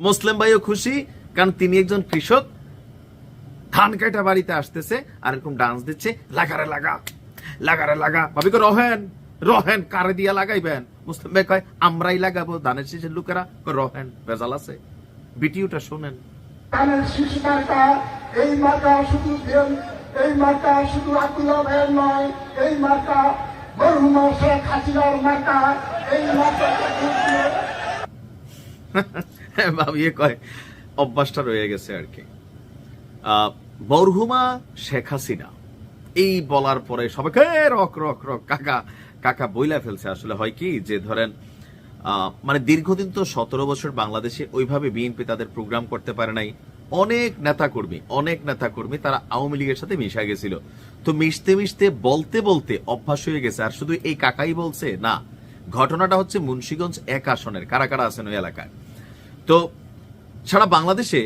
মুসলিম ভাইও খুশি, কারণ তিনি একজন কৃষক, ধান কাটা বাড়িতে আসতেছে আর এরকম ডান্স দিচ্ছে, লাগারে লাগা লাগারে লাগা। ভাবি কো রহেন রহেন, কারে দিয়া লাগাইবেন? মুসলিম ভাই কয় আমরাই লাগাবো, ধানের শীষের লোকেরা রহেন, ভেজাল আছে। ভিডিওটা শুনেন। ধানের শীষ মার্কা, এই মার্কা শুধু এই মার্কা শুধু আব্দুল্লাহ ভাইয়ের নয়, এই মার্কা মরহুমা শেখ হাসিনার মার্কা। এই মার্কা ভাবিয়ে কয় অভ্যাসটা রয়ে গেছে আর কি। মরহুমা শেখ হাসিনা এই বলার পরে সবাইকে রক রক রক কাকা কাকা বইলা ফেলছে। আসলে হয় কি যে ধরেন মানে দীর্ঘদিন তো 17 বছর বাংলাদেশে ওইভাবে বিএনপি তাদের প্রোগ্রাম করতে পারে নাই। অনেক নেতাকর্মী তারা আওয়ামী লীগের সাথে মিশা গেছিল। তো মিশতে মিশতে বলতে বলতে অভ্যাস হয়ে গেছে। আর শুধু এই কাকাই বলছে না, ঘটনাটা হচ্ছে মুন্সিগঞ্জ 1 আসনের কারা কারা আছেন ওই এলাকায়। তো সারা বাংলাদেশে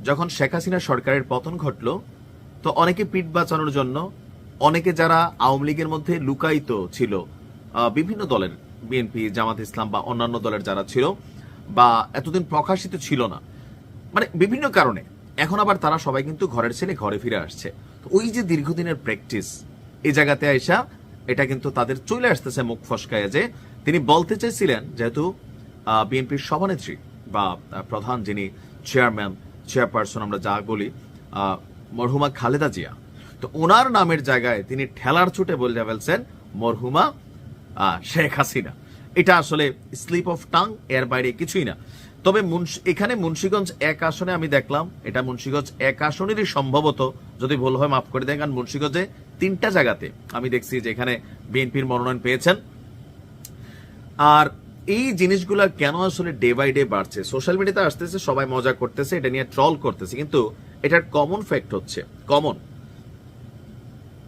যখন শেখ হাসিনা সরকারের পতন ঘটলো, তো অনেকে পিঠ বাঁচানোর জন্য, অনেকে যারা আওয়ামী লীগের মধ্যে লুকায়িত ছিল, বিভিন্ন দলের বিএনপি, জামাত ইসলাম বা অন্যান্য দলের যারা ছিল বা এতদিন প্রকাশিত ছিল না, মানে বিভিন্ন কারণে এখন আবার তারা সবাই কিন্তু ঘরের ছেলে ঘরে ফিরে আসছে। তো ওই যে দীর্ঘদিনের প্র্যাকটিস, এই জায়গাতে আইসা এটা কিন্তু তাদের চলে আসতেছে মুখ ফসকায়। যে তিনি বলতে চাইছিলেন, যেহেতু বিএনপির সভানেত্রী বা প্রধান যিনি চেয়ারপারসন আমরা যা বলি, মরহুমা খালেদা জিয়া, তো ওনার নামের জায়গায় তিনি ঠেলার ছুটে বলে ফেলছেন মরহুমা শেখ হাসিনা। এটা আসলে স্লিপ অফ টাং, এর বাইরে কিছুই না। তবে এখানে মুন্সিগঞ্জ 1 আসনে আমি দেখলাম, এটা মুন্সিগঞ্জ 1 আসনেরই সম্ভবত, যদি ভুল হয় মাফ করে দেন, কারণ মুন্সিগঞ্জে 3টা জায়গাতে আমি দেখছি যে এখানে বিএনপির মনোনয়ন পেয়েছেন। আর এই জিনিসগুলো কেন আসলে ডে বাই ডে বাড়ছে, সোশ্যাল মিডিয়াতে আসতেছে, সবাই মজা করতেছে, এটা নিয়ে ট্রল করতেছে, কিন্তু এটার কমন ফ্যাক্ট হচ্ছে,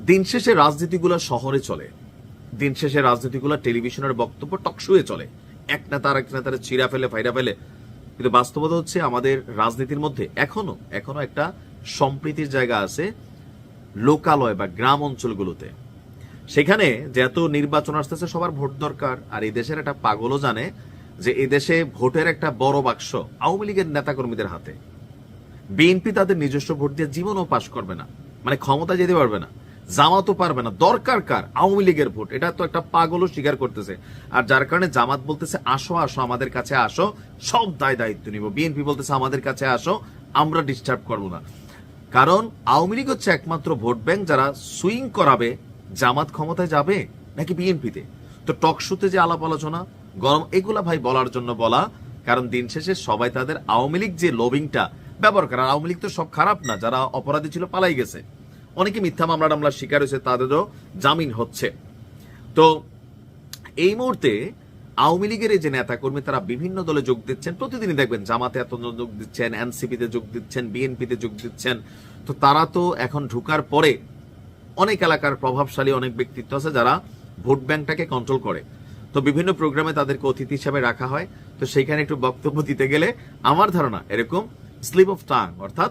দিন শেষে রাজনীতিগুলো শহরে চলে, দিন শেষে রাজনীতিগুলো টেলিভিশনের বক্তব্য টকশোয়ে চলে, এক নেতা আর এক নেতারে চিরা ফেলে ফাইরা ফেলে। কিন্তু বাস্তবতা হচ্ছে আমাদের রাজনীতির মধ্যে এখনো একটা সম্প্রীতির জায়গা আছে লোকালয় বা গ্রাম অঞ্চলগুলোতে। সেখানে যেহেতু নির্বাচন আসতেছে, সবার ভোট দরকার। আর এই দেশের একটা পাগলও জানে যে এই দেশে ভোটের একটা বড় বাক্স আওয়ামী লীগের নেতাকর্মীদের হাতে। বিএনপি তাদের নিজস্ব ভোট দিয়ে জীবনও পাশ করবে না, মানে ক্ষমতা যেতে পারবে না, জামাতও পারবে না। দরকার কার? আওয়ামী লীগের ভোট। এটা তো একটা পাগলও স্বীকার করতেছে। আর যার কারণে জামাত বলতেছে আসো আসো আমাদের কাছে আসো, সব দায়িত্ব নিব। বিএনপি বলতেছে আমাদের কাছে আসো, আমরা ডিস্টার্ব করবো না। কারণ আওয়ামী লীগ হচ্ছে একমাত্র ভোট ব্যাংক যারা সুইং করাবে জামাত ক্ষমতায় যাবে নাকি বিএনপিতে। তো টকশোতে যে আলাপ আলোচনা গরম, এগুলা ভাই বলার জন্য বলা, কারণ দিন শেষে সবাই তাদের আওয়ামী লীগ যে লবিংটা ব্যবহার করে। আওয়ামী লীগ তো সব খারাপ না, যারা অপরাধী ছিল পালাই গেছে, অনেকে মিথ্যা মামলা শিকার হয়েছে, তাদেরও জামিন হচ্ছে। তো এই মুহূর্তে আওয়ামী লীগের এই যে নেতাকর্মী তারা বিভিন্ন দলে যোগ দিচ্ছেন, প্রতিদিনই দেখবেন জামাতে এত যোগ দিচ্ছেন, এনসিপিতে যোগ দিচ্ছেন, বিএনপিতে যোগ দিচ্ছেন। তো তারা তো এখন ঢুকার পরে অনেক এলাকার প্রভাবশালী অনেক ব্যক্তিত্ব আছে যারা ভোট ব্যাংকটাকে কন্ট্রোল করে। তো বিভিন্ন প্রোগ্রামে তাদেরকে অতিথি হিসাবে রাখা হয়। তো সেইখানে একটু বক্তব্য দিতে গেলে আমার ধারণা এরকম স্লিপ অফ টাং, অর্থাৎ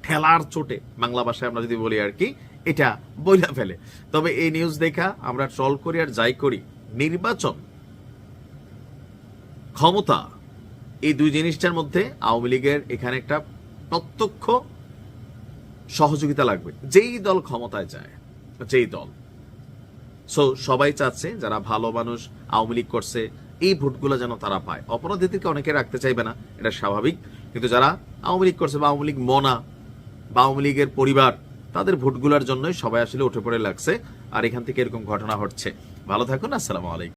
ঠেলার চোটে, বাংলা ভাষায় আমরা যদি বলি আর কি, এটা বইলা ফেলে। তবে এই নিউজ দেখা আমরা ট্রল করি আর যাই করি, নির্বাচন, ক্ষমতা, এই দুই জিনিসটার মধ্যে আওয়ামী লীগের এখানে একটা প্রত্যক্ষ সহযোগিতা লাগবে। যেই দল ক্ষমতায় যায়, যেই দল, সো সবাই চাচ্ছে যারা ভালো মানুষ আওয়ামী লীগ করছে এই ভোটগুলো যেন তারা পায়। অপরাধীদেরকে অনেকে রাখতে চাইবে না, এটা স্বাভাবিক। কিন্তু যারা আওয়ামী লীগ করছে বা আওয়ামী লীগ মনা বা আওয়ামী লীগের পরিবার, তাদের ভোটগুলোর জন্যই সবাই আসলে উঠে পড়ে লাগছে। আর এখান থেকে এরকম ঘটনা ঘটছে। ভালো থাকুন, আসসালামু আলাইকুম।